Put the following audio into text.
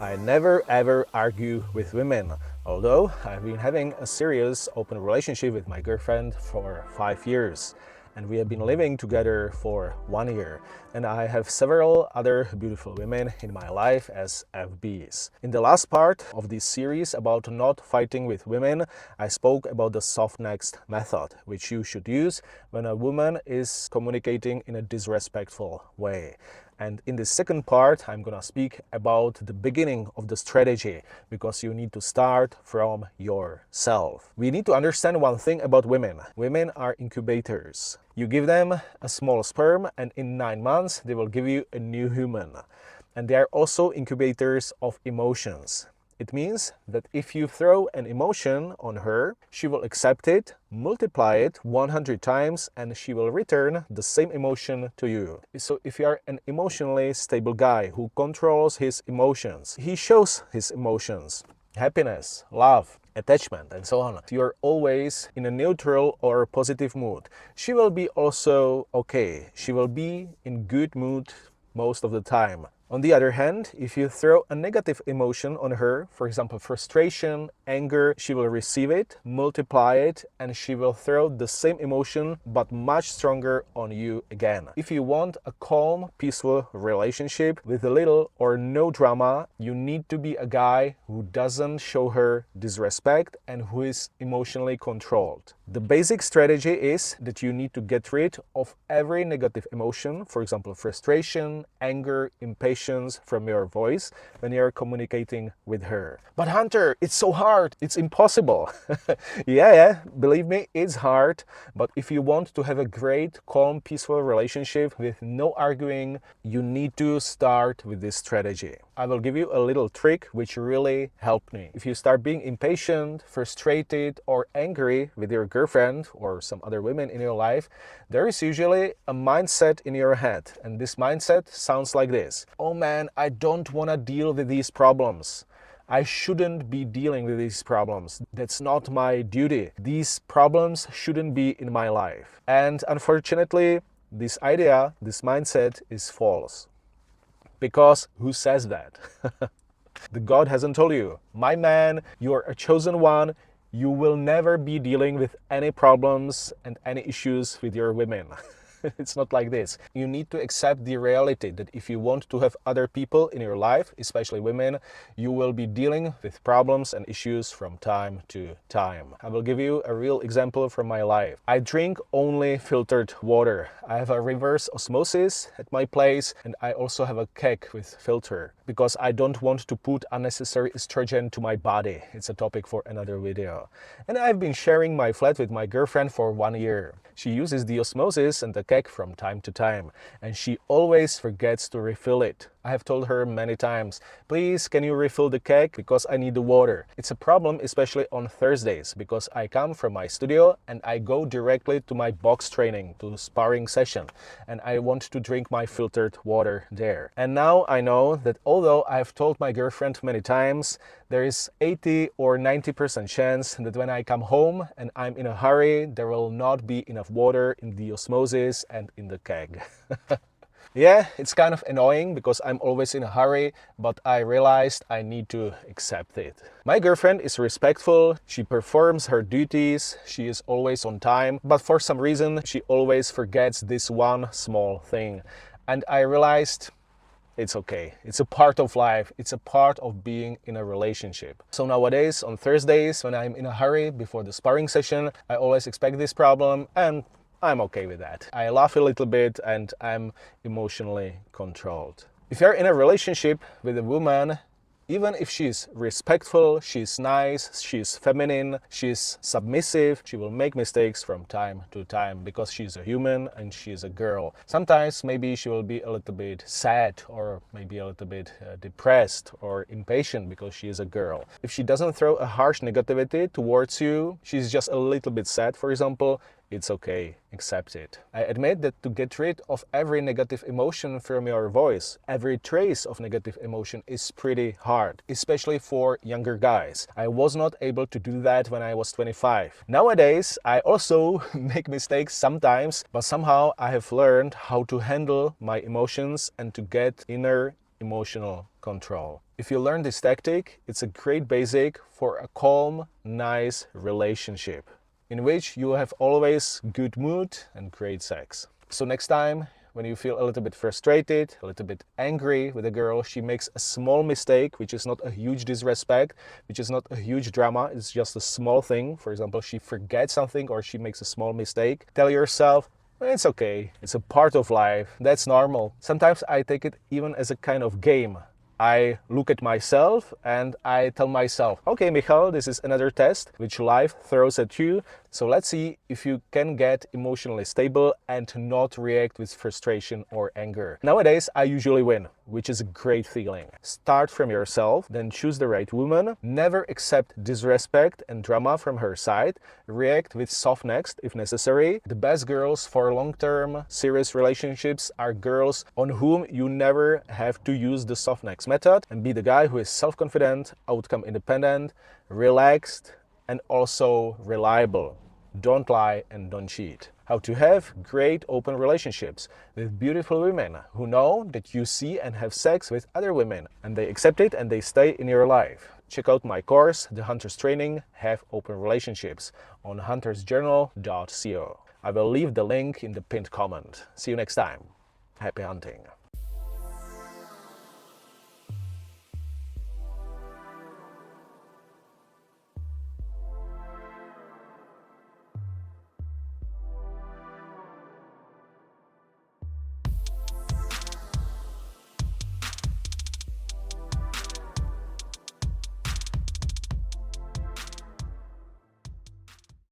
I never ever argue with women, although I've been having a serious open relationship with my girlfriend for 5 years. And we have been living together for 1 year. And I have several other beautiful women in my life as FBs. In the last part of this series about not fighting with women, I spoke about the soft next method, which you should use when a woman is communicating in a disrespectful way. And in the second part, I'm gonna speak about the beginning of the strategy, because you need to start from yourself. We need to understand one thing about women. Women are incubators. You give them a small sperm, and in 9 months, they will give you a new human. And they are also incubators of emotions. It means that if you throw an emotion on her, she will accept it, multiply it 100 times, and she will return the same emotion to you. So if you are an emotionally stable guy who controls his emotions, he shows his emotions, happiness, love, attachment, and so on. You're always in a neutral or positive mood. She will be also okay. She will be in good mood most of the time. On the other hand, if you throw a negative emotion on her, for example, frustration, anger, she will receive it, multiply it, and she will throw the same emotion, but much stronger on you again. If you want a calm, peaceful relationship with a little or no drama, you need to be a guy who doesn't show her disrespect and who is emotionally controlled. The basic strategy is that you need to get rid of every negative emotion, for example, frustration, anger, impatience from your voice when you're communicating with her. But Hunter, it's so hard, it's impossible. Yeah, believe me, it's hard, but if you want to have a great, calm, peaceful relationship with no arguing, you need to start with this strategy. I will give you a little trick which really helped me. If you start being impatient, frustrated, or angry with your girlfriend or some other women in your life, there is usually a mindset in your head. And this mindset sounds like this. Oh man, I don't want to deal with these problems. I shouldn't be dealing with these problems. That's not my duty. These problems shouldn't be in my life. And unfortunately, this idea, this mindset is false. Because who says that? The God hasn't told you, my man, you are a chosen one. You will never be dealing with any problems and any issues with your women. It's not like this. You need to accept the reality that if you want to have other people in your life, especially women, you will be dealing with problems and issues from time to time. I will give you a real example from my life. I drink only filtered water. I have a reverse osmosis at my place, and I also have a keg with filter because I don't want to put unnecessary estrogen to my body. It's a topic for another video. And I've been sharing my flat with my girlfriend for 1 year. She uses the osmosis and the keg from time to time, and she always forgets to refill it. I have told her many times, please can you refill the keg because I need the water. It's a problem especially on Thursdays because I come from my studio and I go directly to my box training, to sparring session, and I want to drink my filtered water there. And now I know that although I've told my girlfriend many times, there is 80 or 90% chance that when I come home and I'm in a hurry, there will not be enough water in the osmosis and in the keg. Yeah, it's kind of annoying because I'm always in a hurry, but I realized I need to accept it. My girlfriend is respectful, she performs her duties, she is always on time, but for some reason she always forgets this one small thing. And I realized it's okay. It's a part of life. It's a part of being in a relationship. So nowadays, on Thursdays, when I'm in a hurry before the sparring session, I always expect this problem, and I'm okay with that. I laugh a little bit and I'm emotionally controlled. If you're in a relationship with a woman, even if she's respectful, she's nice, she's feminine, she's submissive, she will make mistakes from time to time because she's a human and she's a girl. Sometimes maybe she will be a little bit sad or maybe a little bit depressed or impatient because she is a girl. If she doesn't throw a harsh negativity towards you, she's just a little bit sad, for example, it's okay, accept it. I admit that to get rid of every negative emotion from your voice, every trace of negative emotion is pretty hard, especially for younger guys. I was not able to do that when I was 25. Nowadays, I also make mistakes sometimes, but somehow I have learned how to handle my emotions and to get inner emotional control. If you learn this tactic, it's a great basic for a calm, nice relationship in which you have always good mood and great sex. So next time when you feel a little bit frustrated, a little bit angry with a girl, she makes a small mistake, which is not a huge disrespect, which is not a huge drama, it's just a small thing. For example, she forgets something or she makes a small mistake. Tell yourself, it's okay, it's a part of life, that's normal. Sometimes I take it even as a kind of game. I look at myself and I tell myself, okay, Michal, this is another test which life throws at you. So let's see if you can get emotionally stable and not react with frustration or anger. Nowadays, I usually win, which is a great feeling. Start from yourself, then choose the right woman. Never accept disrespect and drama from her side. React with soft next if necessary. The best girls for long-term serious relationships are girls on whom you never have to use the soft next method, and be the guy who is self-confident, outcome independent, relaxed, and also reliable. Don't lie and don't cheat. How to have great open relationships with beautiful women who know that you see and have sex with other women and they accept it and they stay in your life. Check out my course, The Hunter's Training, Have Open Relationships, on huntersjournal.co. I will leave the link in the pinned comment. See you next time. Happy hunting.